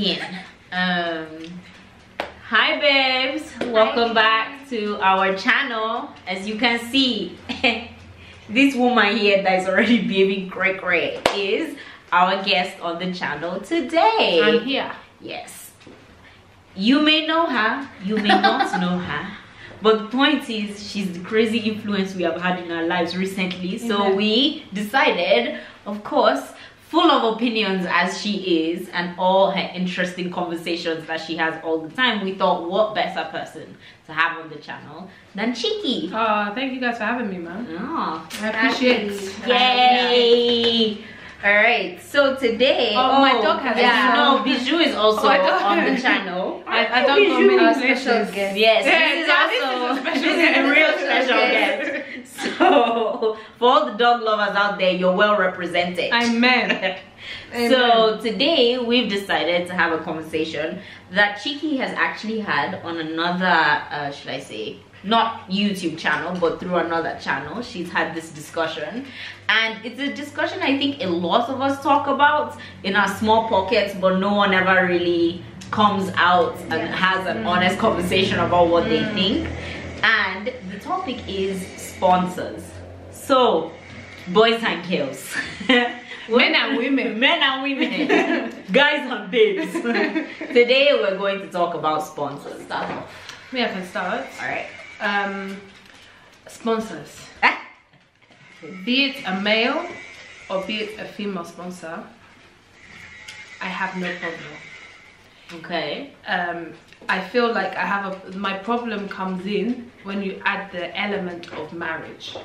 begin. Hi babes, welcome back to our channel. As you can see, this woman here that is already behaving great is our guest on the channel today. I'm here. Yes, you may know her, you may not know her, but the point is she's the crazy influence we have had in our lives recently. So we decided, of course, full of opinions as she is and all her interesting conversations that she has all the time, we thought what better person to have on the channel than Chiki. Thank you guys for having me, man. Oh, I appreciate it. Yay! Alright, so today, my dog has Bijou is also on the channel. I don't know many special guests. Yes, this is a real special guest. So for all the dog lovers out there, you're well represented. Amen. So today we've decided to have a conversation that Chiki has actually had on another should I say, not YouTube channel, but through another channel. She's had this discussion, and it's a discussion I think a lot of us talk about in our small pockets, but no one ever really comes out and has an honest conversation about what they think. And the topic is sponsors. So boys and girls, men and women, guys and babes. Today we're going to talk about sponsors. Start off. Me, I can start. All right. Sponsors. Be it a male or be it a female sponsor, I have no problem. Okay. I feel like my problem comes in when you add the element of marriage.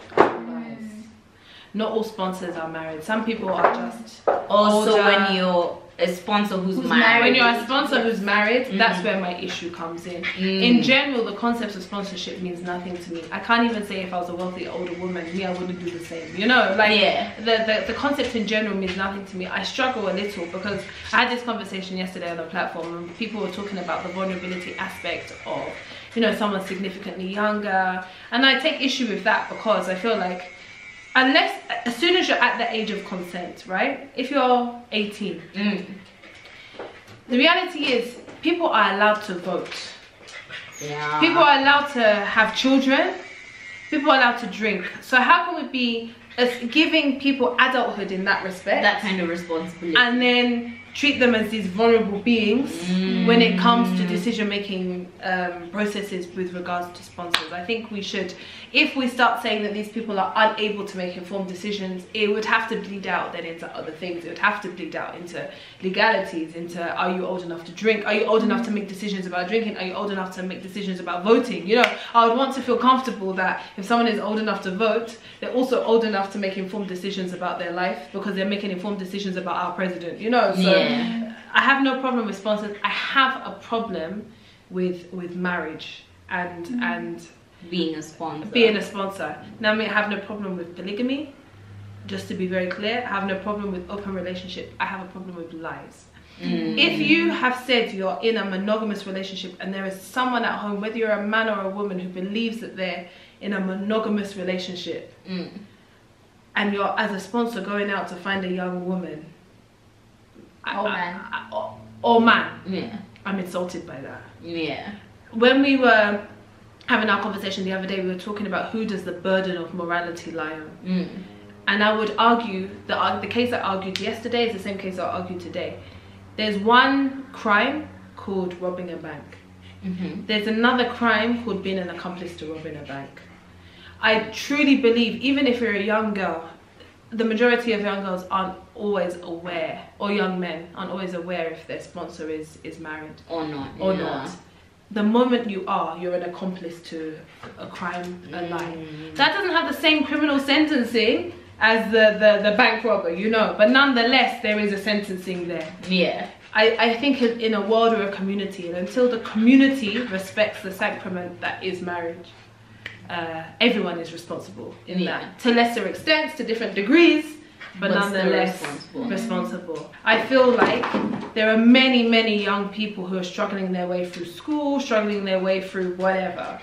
Not all sponsors are married. Some people are just also older. When you're a sponsor who's married. When you're a sponsor who's married, that's where my issue comes in. In general, the concept of sponsorship means nothing to me. I can't even say if I was a wealthy older woman, I wouldn't do the same. You know, like the concept in general means nothing to me. I struggle a little because I had this conversation yesterday on the platform and people were talking about the vulnerability aspect of, you know, someone significantly younger. And I take issue with that because I feel like as soon as you're at the age of consent, right? If you're 18, the reality is people are allowed to vote. Yeah. People are allowed to have children. People are allowed to drink. So how can we be giving people adulthood in that respect? That kind of responsibility. And then treat them as these vulnerable beings when it comes to decision-making processes with regards to sponsors. I think we should, if we start saying that these people are unable to make informed decisions, it would have to bleed out then into other things. It would have to bleed out into legalities, into are you old enough to drink? Are you old enough to make decisions about drinking? Are you old enough to make decisions about voting? You know, I would want to feel comfortable that if someone is old enough to vote, they're also old enough to make informed decisions about their life because they're making informed decisions about our president, you know? So I have no problem with sponsors. I have a problem with marriage and being a sponsor. Now, I have no problem with polygamy, just to be very clear. I have no problem with open relationship. I have a problem with lies. If you have said you're in a monogamous relationship and there is someone at home, whether you're a man or a woman, who believes that they're in a monogamous relationship, and you're as a sponsor going out to find a young woman or man, I'm insulted by that. When we were having our conversation the other day, we were talking about who does the burden of morality lie on. And I would argue that the case I argued yesterday is the same case I argued today. There's one crime called robbing a bank. There's another crime called being an accomplice to robbing a bank. I truly believe, even if you're a young girl, the majority of young girls aren't always aware, or young men aren't always aware if their sponsor is married or not. Not. The moment you're an accomplice to a crime, a lie. That doesn't have the same criminal sentencing as the bank robber, you know, but nonetheless there is a sentencing there. I think in a world or a community, and until the community respects the sacrament that is marriage, everyone is responsible in that, to lesser extents, to different degrees, but nonetheless responsible. I feel like there are many young people who are struggling their way through school, struggling their way through whatever,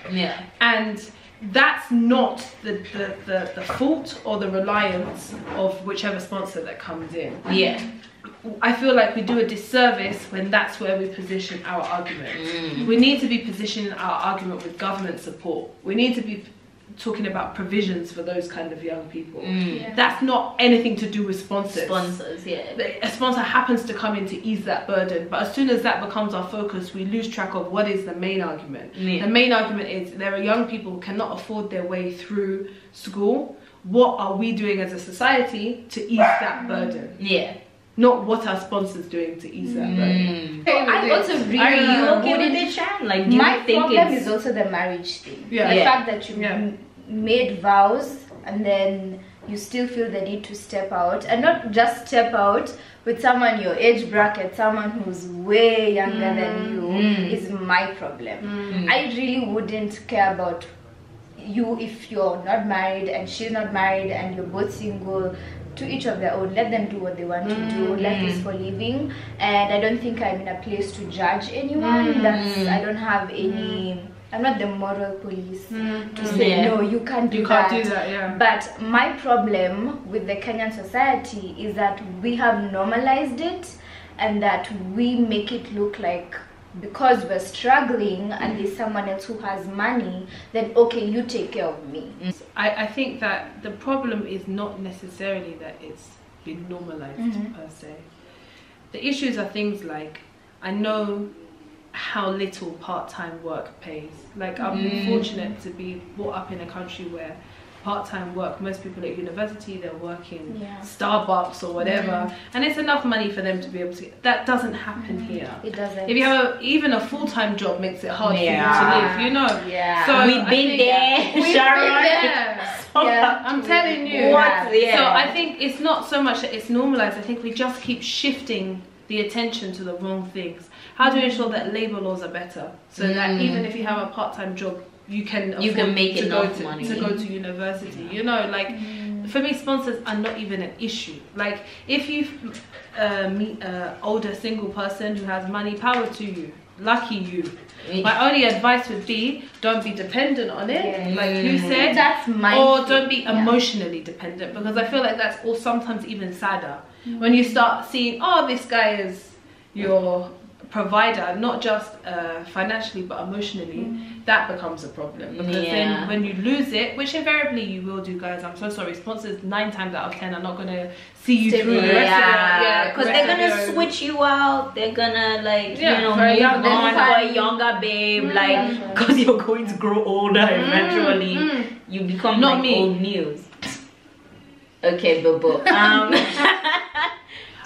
and that's not the fault or the reliance of whichever sponsor that comes in. I feel like we do a disservice when that's where we position our argument. We need to be positioning our argument with government support. We need to be talking about provisions for those kind of young people. That's not anything to do with sponsors. A sponsor happens to come in to ease that burden, but as soon as that becomes our focus, we lose track of what is the main argument. The main argument is there are young people who cannot afford their way through school. What are we doing as a society to ease that burden? Not what our sponsors doing to ease that burden. I also really are you okay with it, Chan? Like, do my you think problem it's... is also the marriage thing. The Yeah. fact that you made vows and then you still feel the need to step out, and not just step out with someone your age bracket, someone who's way younger than you, is my problem. I really wouldn't care about you if you're not married and she's not married and you're both single. To each of their own. Let them do what they want to do. Life is for living, and I don't think I'm in a place to judge anyone. I don't have any. I'm not the moral police to say no, you can't do that. But my problem with the Kenyan society is that we have normalized it, and that we make it look like because we're struggling and there's someone else who has money, then okay, you take care of me. I think that the problem is not necessarily that it's been normalized per se. The issues are things like, I know how little part-time work pays. Like, I'm fortunate to be brought up in a country where part-time work, most people at university, they're working Starbucks or whatever, and it's enough money for them to be able to. That doesn't happen here. It doesn't. If you have even a full-time job, makes it hard for you to live. You know. So we've been there, Sharon. I'm telling you. So I think it's not so much that it's normalized. I think we just keep shifting the attention to the wrong things. How do we ensure that labor laws are better, so that even if you have a part-time job, you can make enough money to go to university. You know, like for me, sponsors are not even an issue. Like, if you meet an older single person who has money, power to you. Lucky you. My only advice would be, don't be dependent on it, like you said. That's my or don't be emotionally dependent, because I feel like that's all sometimes even sadder. When you start seeing, oh, this guy is your provider, not just financially but emotionally, that becomes a problem, because then when you lose it, which invariably you will do, guys, I'm so sorry, sponsors 9 times out of 10 are not going to see you through the rest of because they're gonna switch you out, they're gonna like you know, for a younger babe, like, because you're going to grow older eventually, you become not like old news. Okay, Bobo.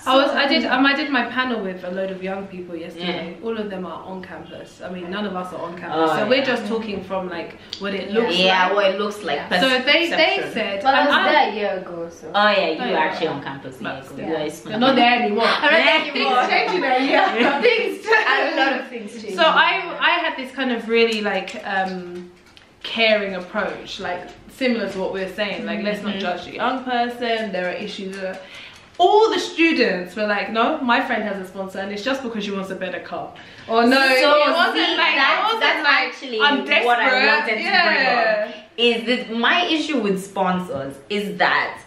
I did my panel with a load of young people yesterday. All of them are on campus. I mean, none of us are on campus, so we're just talking from like what it looks like. What it looks like. So they said, well, I was there a year ago, so. You were actually on campus a year ago. They're not there anymore. Things changing a year. Things a lot of things changing. So I had this kind of really like caring approach, like similar to what we were saying, like let's not judge the young person, there are issues. All the students were like, no, my friend has a sponsor and it's just because she wants a better car. Or no, it wasn't like, that's actually I'm desperate. What I wanted to bring up. Is that my issue with sponsors is that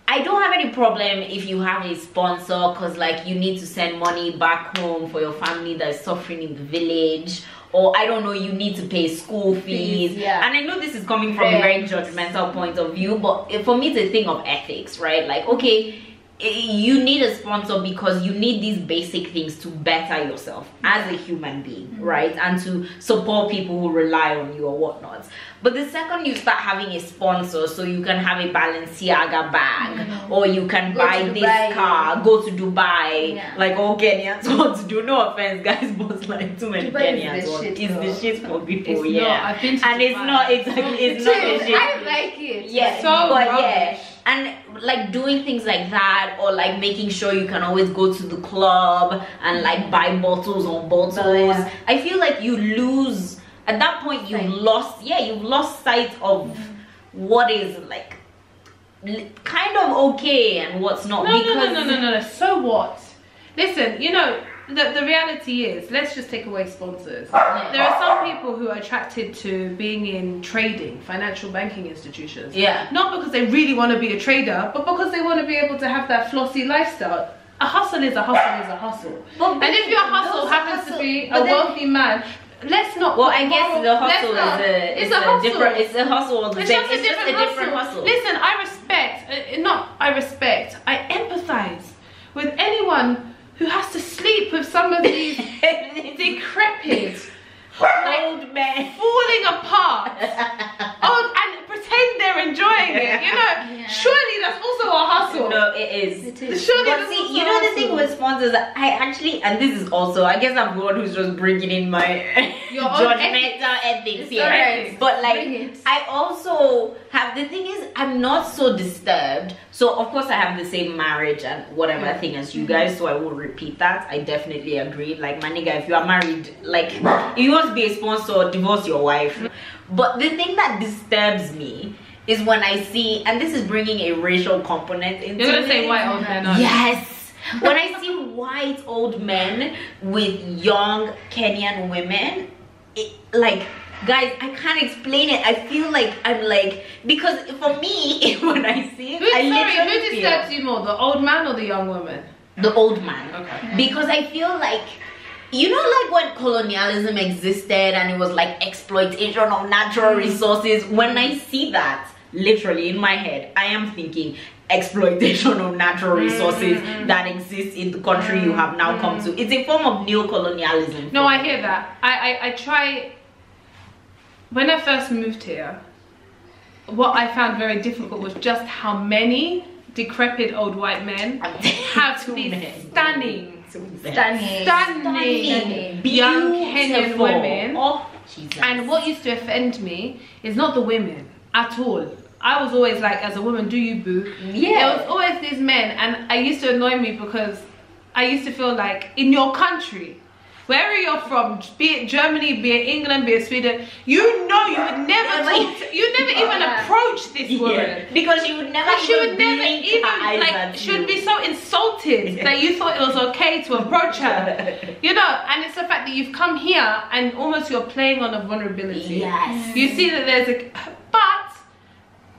I don't have any problem if you have a sponsor because like you need to send money back home for your family that is suffering in the village, or I don't know, you need to pay school fees. And I know this is coming from a very judgmental point of view, but for me it's a thing of ethics, right? Like, okay, you need a sponsor because you need these basic things to better yourself as a human being, right? And to support people who rely on you or whatnot. But the second you start having a sponsor, so you can have a Balenciaga bag, or you can buy this car, go to Dubai, like all Kenyans want to do. No offense, guys, but like too many Kenyans want. It's the shit for people, I've been to and Dubai. It's not exactly, it's not the shit. I like it. Yeah, so but rubbish. And like doing things like that, or like making sure you can always go to the club and like buy bottles on bottles. I feel like you lose at that point. You've lost sight of what is like kind of okay and what's not. No. So what? Listen, you know, the reality is, let's just take away sponsors. There are some people who are attracted to being in trading, financial banking institutions. Not because they really want to be a trader, but because they want to be able to have that flossy lifestyle. a hustle is a hustle is a hustle. And if your hustle happens to be a wealthy man, let's not. Well, I guess the hustle is a hustle. Different. It's a hustle. It's just a different hustle. Listen, I empathize with anyone who has to sleep with some of these decrepit old men falling apart. And pretend they're enjoying it. You know, surely that's also a hustle. No, it is. It is. Surely but see, you know the thing with sponsors, I actually, and this is also, I guess I'm the one who's just bringing in my judgmental ethics here. Right. But like, I also have, the thing is, I'm not so disturbed. So of course I have the same marriage and whatever thing as you guys, so I will repeat that. I definitely agree. Like, my nigga, if you are married, like, if you want to be a sponsor, divorce your wife. But the thing that disturbs me is when I see, and this is bringing a racial component into it. You're gonna say white old men, aren't you? Yes. When I see white old men with young Kenyan women, like, guys, I can't explain it. I feel like I'm like, because for me, when I see it, who disturbs you more, the old man or the young woman? The old man. Okay. Because I feel like, you know, like when colonialism existed and it was like exploitation of natural resources, when I see that, literally in my head, I am thinking exploitation of natural resources that exists in the country you have now come to. It's a form of neo-colonialism. No, I hear that. I try, when I first moved here, what I found very difficult was just how many decrepit old white men have these stunning young Kenyan women. Oh, Jesus. And what used to offend me is not the women at all. I was always like, as a woman, do you boo? Yeah. There was always these men, and it used to annoy me because I used to feel like in your country, wherever you're from, be it Germany, be it England, be it Sweden, you know you would never talk to, you never even approach this woman. Because you would never she would be so insulted that you thought it was okay to approach her. You know, and it's the fact that you've come here and almost you're playing on a vulnerability. Yes. You see that there's a, but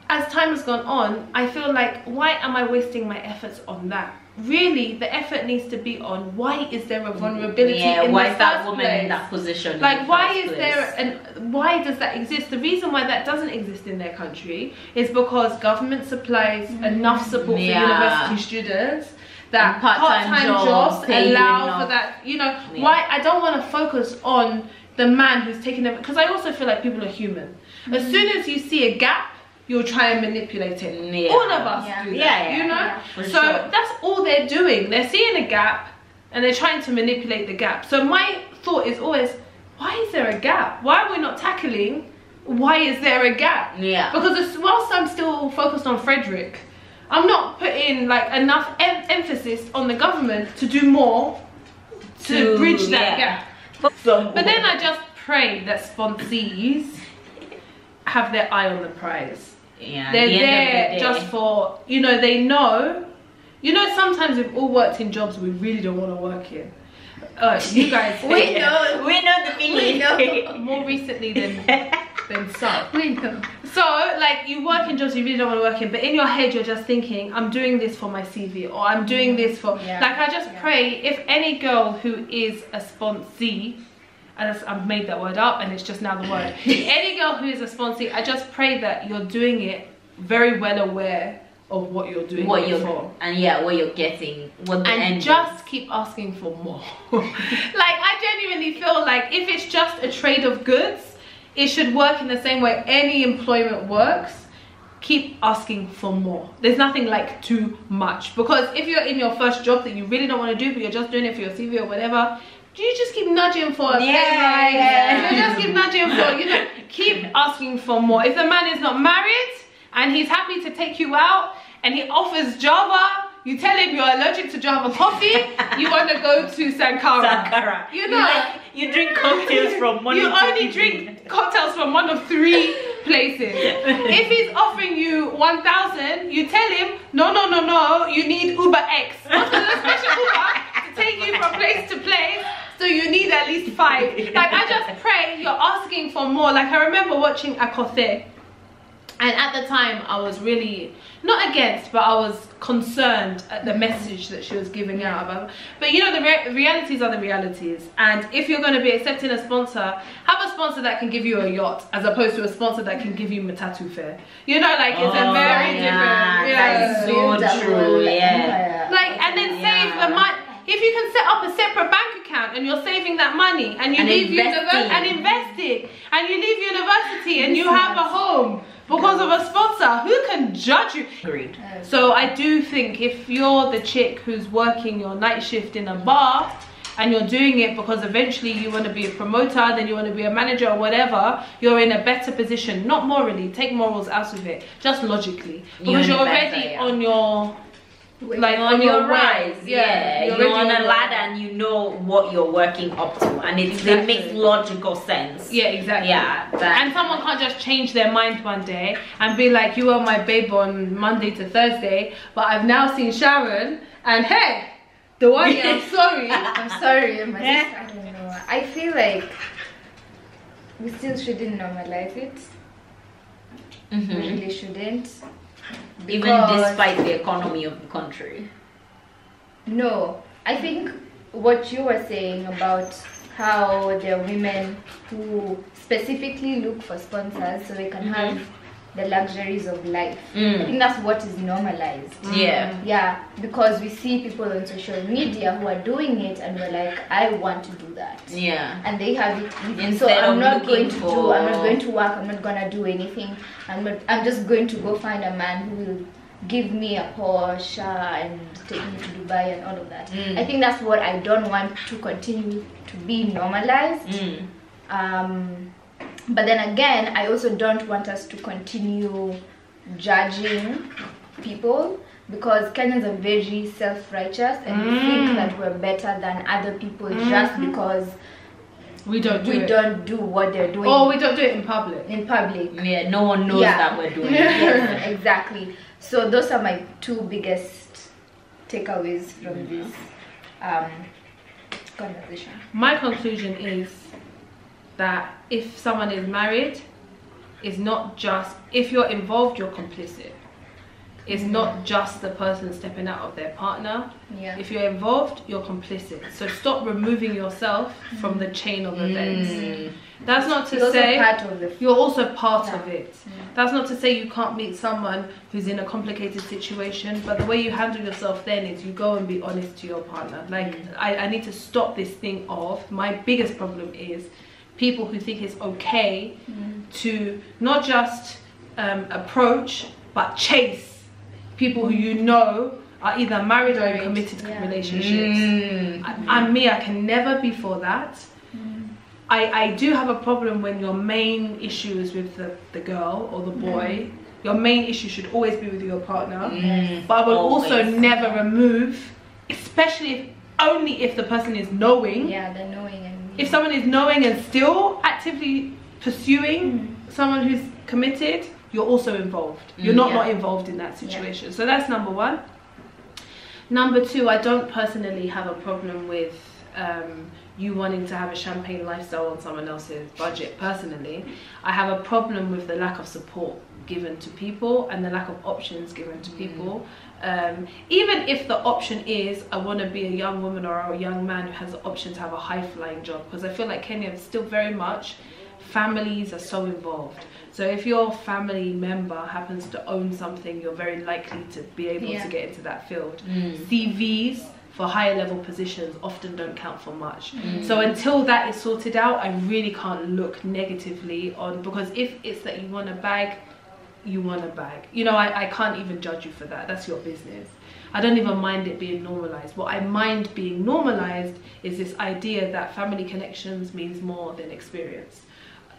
as time has gone on, I feel like, why am I wasting my efforts on that? Really, the effort needs to be on, why is there a vulnerability in why the is that first woman place? in that position? Like, why is there, and why does that exist? The reason why that doesn't exist in their country is because government supplies enough support for university students that part-time jobs allow for that. You know, why I don't want to focus on the man who's taking them, because I also feel like people are human. As soon as you see a gap, you'll try and manipulate it. All of us do that, you know? So that's all they're doing. They're seeing a gap and they're trying to manipulate the gap. So my thought is always, why is there a gap? Why are we not tackling, why is there a gap? Because whilst I'm still focused on Frederick, I'm not putting like enough emphasis on the government to do more to bridge that gap. But then I just pray that sponsees have their eye on the prize. They're there just for, you know, they know, you know, sometimes we've all worked in jobs we really don't want to work in. You guys, we know the feeling. More recently than some. We know. So, like, you work in jobs you really don't want to work in, but in your head you're just thinking, I'm doing this for my CV, or I'm doing this for, like, I just pray if any girl who is a sponsee, and I've made that word up and it's just now the word. Any girl who is a sponsee, I just pray that you're doing it very well aware of what you're doing it for. And what you're getting. And just keep asking for more. Like, I genuinely feel like if it's just a trade of goods, it should work in the same way any employment works. Keep asking for more. There's nothing like too much. Because if you're in your first job that you really don't want to do, but you're just doing it for your CV or whatever, you just keep nudging for a you just keep nudging for, you know, keep asking for more. If the man is not married and he's happy to take you out and he offers Java, you tell him you're allergic to Java coffee, you want to go to Sankara. You know, you drink cocktails from one you only drink cocktails from one of 3 places. If he's offering you 1,000, you tell him no, you need Uber X. What's the special Uber to take you from place to place? So you need at least 5. Like, I just pray you're asking for more. Like, I remember watching Akothe And at the time, I was really not against, but I was concerned at the message that she was giving out about. But you know, the realities are the realities. And if you're going to be accepting a sponsor, have a sponsor that can give you a yacht, as opposed to a sponsor that can give you matatu fare. You know, like it's a very different. That's so true. Yeah. Like, and then save the money. If you can set up a separate bank account and you're saving that money and you leave university and you leave university and you have a home because of a sponsor, who can judge you? Agreed. So I do think if you're the chick who's working your night shift in a bar and you're doing it because eventually you want to be a promoter, then you want to be a manager or whatever, you're in a better position. Not morally, take morals out of it, just logically, because you're already on your on your rise. Yeah, you're on a ladder and you know what you're working up to, and it makes logical sense. Yeah, exactly. Yeah, and someone can't just change their mind one day and be like, you were my babe on Monday to Thursday, but I've now seen Sharon and hey, the one I'm sorry. I'm sorry, my sister, I don't know. I feel like we still shouldn't normalize it. We really shouldn't. Even despite the economy of the country. No, I think what you were saying about how there are women who specifically look for sponsors so they can have the luxuries of life. I think that's what is normalized. Yeah, because we see people on social media who are doing it and we're like, I want to do that. Yeah. And they have it. Instead so I'm not of going to for... do, I'm not going to work, I'm not gonna do anything. I'm just going to go find a man who will give me a Porsche and take me to Dubai and all of that. I think that's what I don't want to continue to be normalized. But then again, I also don't want us to continue judging people, because Kenyans are very self-righteous and we think that we're better than other people just because we don't do what they're doing. Or we don't do it in public. Yeah, no one knows that we're doing it. Yes, exactly. So those are my two biggest takeaways from this conversation. My conclusion is that if someone is married, it's not just, if you're involved, you're complicit. It's not just the person stepping out of their partner. If you're involved, you're complicit. So stop removing yourself from the chain of events. That's not to say you're also part of it. That's not to say you can't meet someone who's in a complicated situation, but the way you handle yourself then is you go and be honest to your partner. Like, I need to stop this thing of, my biggest problem is people who think it's okay to not just approach, but chase people who you know are either married or in committed relationships. I can never be for that. I do have a problem when your main issue is with the girl or the boy. Your main issue should always be with your partner. But I will also never remove, especially only if the person is knowing. Yeah, they're knowing. If someone is knowing and still actively pursuing someone who's committed, you're also involved. You're not involved in that situation. So that's number one. Number two, I don't personally have a problem with you wanting to have a champagne lifestyle on someone else's budget. Personally, I have a problem with the lack of support given to people and the lack of options given to people. Even if the option is, I want to be a young woman or a young man who has the option to have a high-flying job, because I feel like Kenya is still very much, families are so involved. So if your family member happens to own something, you're very likely to be able to get into that field. CVs for higher level positions often don't count for much. So until that is sorted out, I really can't look negatively on, because if it's that you want a bag, you want a bag. You know, I can't even judge you for that. That's your business. I don't even mind it being normalized. What I mind being normalized is this idea that family connections means more than experience.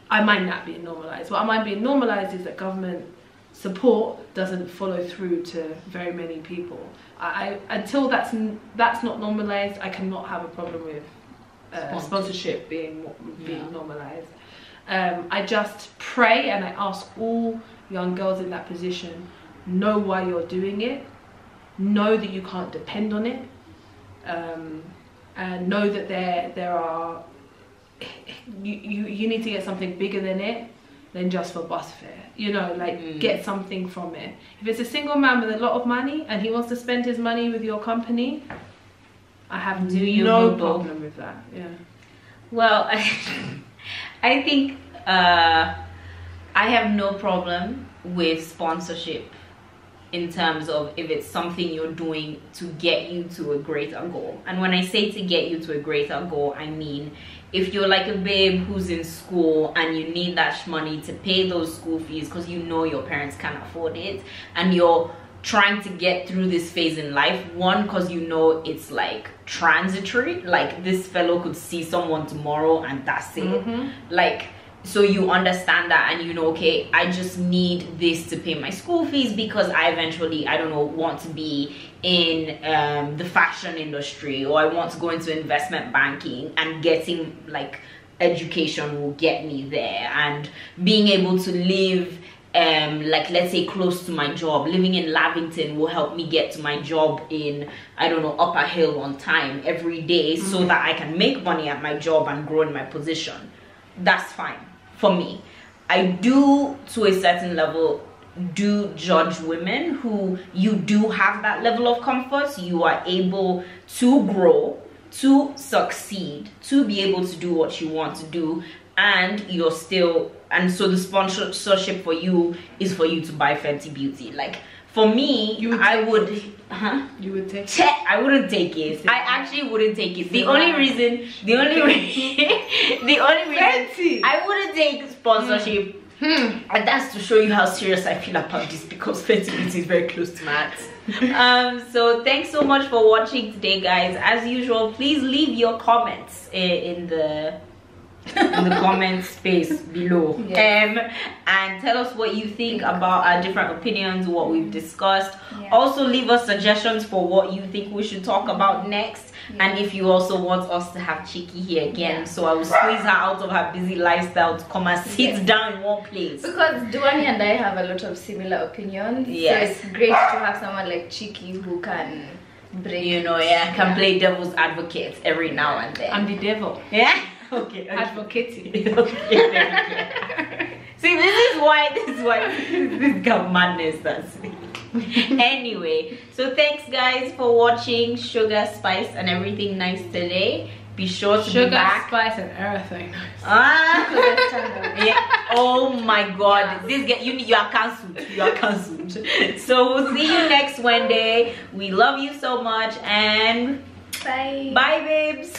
I mind that being normalized. What I mind being normalized is that government support doesn't follow through to very many people. Until that's not normalized, I cannot have a problem with sponsorship being normalized. I just pray and I ask all young girls in that position, know why you're doing it, know that you can't depend on it, and know that there are, you need to get something bigger than it. than just for bus fare. You know, like get something from it. If it's a single man with a lot of money and he wants to spend his money with your company, I have no problem with that. Yeah. Well, I think I have no problem with sponsorship in terms of if it's something you're doing to get you to a greater goal. And when I say to get you to a greater goal, I mean if you're like a babe who's in school and you need that money to pay those school fees because you know your parents can't afford it, and you're trying to get through this phase in life, one, because you know it's like transitory, like this fellow could see someone tomorrow and that's it. Like, so you understand that, and you know, okay, I just need this to pay my school fees because I eventually, I don't know, want to be in the fashion industry, or I want to go into investment banking, and getting like education will get me there, and being able to live like, let's say, close to my job. Living in Lavington will help me get to my job in, I don't know, Upper Hill on time every day, so that I can make money at my job and grow in my position. That's fine for me. I do, to a certain level, do judge women who you do have that level of comfort, so you are able to grow, to succeed, to be able to do what you want to do, and you're still, and so the sponsorship for you is for you to buy Fenty Beauty. Like, for me, I would take it. I wouldn't take it. I actually wouldn't take it. The only reason I wouldn't take sponsorship, and that's to show you how serious I feel about this, because Fenty Beauty is very close to my heart. So thanks so much for watching today, guys. As usual, please leave your comments in the comment space below. Yes. And tell us what you think about our different opinions, what we've discussed. Also leave us suggestions for what you think we should talk about next. And if you also want us to have Chiki here again, so I will squeeze her out of her busy lifestyle to come and sit down in one place, because Duani and I have a lot of similar opinions. Yes. So it's great to have someone like Chiki who can bring, you know, can play devil's advocate every now and then. I'm the devil. Yeah. Okay. Advocating. See, this is why this got madness. That's me. Anyway, so thanks guys for watching Sugar, Spice, and Everything Nice today. Be sure to be back. Sugar, Spice, and Everything Nice. Yeah. Oh my God, this get you are cancelled. You are cancelled. So we'll see you next Wednesday. We love you so much, and bye. Bye, babes.